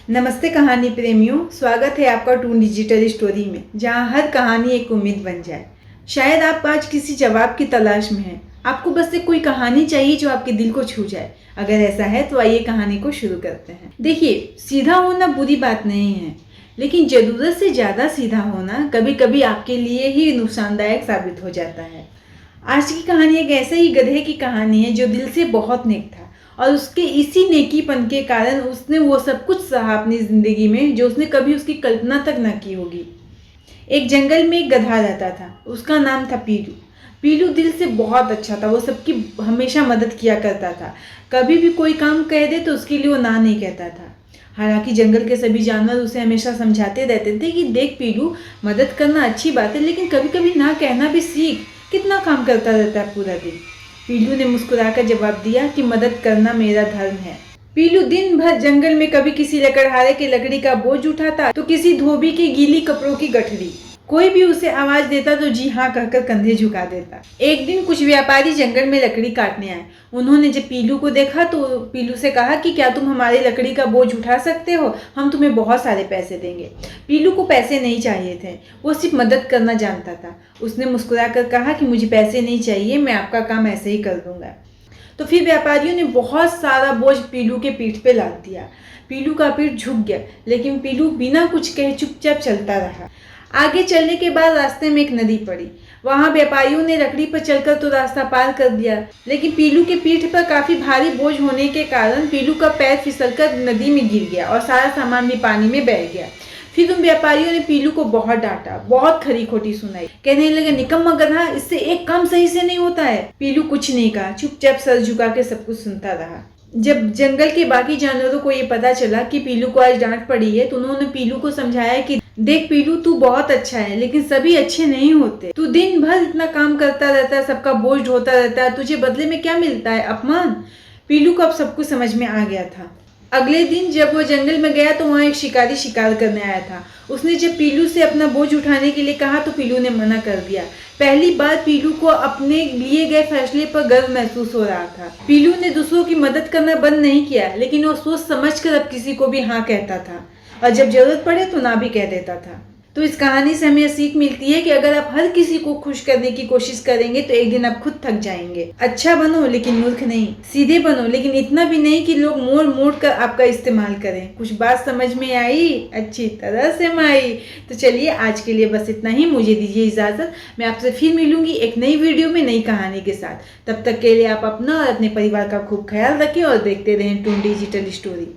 नमस्ते कहानी प्रेमियों, स्वागत है आपका टून डिजिटल स्टोरी में, जहां हर कहानी एक उम्मीद बन जाए। शायद आप आज किसी जवाब की तलाश में हैं। आपको बस एक कोई कहानी चाहिए जो आपके दिल को छू जाए। अगर ऐसा है तो आइए कहानी को शुरू करते हैं। देखिए, सीधा होना बुरी बात नहीं है, लेकिन जरूरत से ज़्यादा सीधा होना कभी कभी आपके लिए ही नुकसानदायक साबित हो जाता है। आज की कहानी एक ऐसे ही गधे की कहानी है जो दिल से बहुत नेक था और उसके इसी नेकीपन के कारण उसने वो सब कुछ सहा अपनी जिंदगी में जो उसने कभी उसकी कल्पना तक न की होगी। एक जंगल में एक गधा रहता था। उसका नाम था पीलू। पीलू दिल से बहुत अच्छा था। वो सबकी हमेशा मदद किया करता था। कभी भी कोई काम कह दे तो उसके लिए वो ना नहीं कहता था। हालांकि जंगल के सभी जानवर उसे हमेशा समझाते रहते थे कि देख पीलू, मदद करना अच्छी बात है, लेकिन कभी कभी ना कहना भी सीख। कितना काम करता रहता है पूरा दिन। पीलू ने मुस्कुराकर जवाब दिया कि मदद करना मेरा धर्म है। पीलू दिन भर जंगल में कभी किसी लकड़हारे की लकड़ी का बोझ उठाता तो किसी धोबी के गीली कपड़ों की गठरी। कोई भी उसे आवाज देता तो जी हाँ कहकर कंधे झुका देता। एक दिन कुछ व्यापारी जंगल में लकड़ी काटने आए। उन्होंने जब पीलू को देखा तो पीलू से कहा कि क्या तुम हमारी लकड़ी का बोझ उठा सकते हो? हम तुम्हें बहुत सारे पैसे देंगे। पीलू को पैसे नहीं चाहिए थे, वो सिर्फ मदद करना जानता था। उसने मुस्कुराकर कहा कि मुझे पैसे नहीं चाहिए, मैं आपका काम ऐसे ही कर दूंगा। तो फिर व्यापारियों ने बहुत सारा बोझ पीलू के पीठ पे लाद दिया। पीलू का पीठ झुक गया, लेकिन पीलू बिना कुछ कहे चुपचाप चलता रहा। आगे चलने के बाद रास्ते में एक नदी पड़ी। वहां व्यापारियों ने लकड़ी पर चलकर तो रास्ता पार कर दिया, लेकिन पीलू के पीठ पर काफी भारी बोझ होने के कारण पीलू का पैर फिसलकर नदी में गिर गया और सारा सामान भी पानी में बह गया। फिर उन व्यापारियों ने पीलू को बहुत डांटा, बहुत खरी खोटी सुनाई। कहने लगे, निकम्मा गधा, इससे एक काम सही से नहीं होता है। पीलू कुछ नहीं कहा, चुपचाप सर झुका के सब कुछ सुनता रहा। जब जंगल के बाकी जानवरों को ये पता चला कि पीलू को आज डांट पड़ी है तो उन्होंने पीलू को समझाया कि देख पीलू, तू बहुत अच्छा है, लेकिन सभी अच्छे नहीं होते। तू दिन भर इतना काम करता रहता है, सबका बोझ ढोता रहता है, तुझे बदले में क्या मिलता है? अपमान। पीलू को अब सब कुछ समझ में आ गया था। अगले दिन जब वो जंगल में गया तो वहाँ एक शिकारी शिकार करने आया था। उसने जब पीलू से अपना बोझ उठाने के लिए कहा तो पीलू ने मना कर दिया। पहली बार पीलू को अपने लिए गए फैसले पर गर्व महसूस हो रहा था। पीलू ने दूसरों की मदद करना बंद नहीं किया, लेकिन वो सोच समझ कर अब किसी को भी हाँ कहता था और जब जरूरत पड़े तो ना भी कह देता था। तो इस कहानी से हमें सीख मिलती है कि अगर आप हर किसी को खुश करने की कोशिश करेंगे तो एक दिन आप खुद थक जाएंगे। अच्छा बनो लेकिन मूर्ख नहीं, सीधे बनो लेकिन इतना भी नहीं कि लोग मोड़ मोड़ कर आपका इस्तेमाल करें। कुछ बात समझ में आई? अच्छी तरह से माई। तो चलिए आज के लिए बस इतना ही। मुझे दीजिए इजाजत। मैं आपसे फिर मिलूंगी एक नई वीडियो में नई कहानी के साथ। तब तक के लिए आप अपना और अपने परिवार का खूब ख्याल रखें और देखते रहें टून डिजिटल स्टोरी।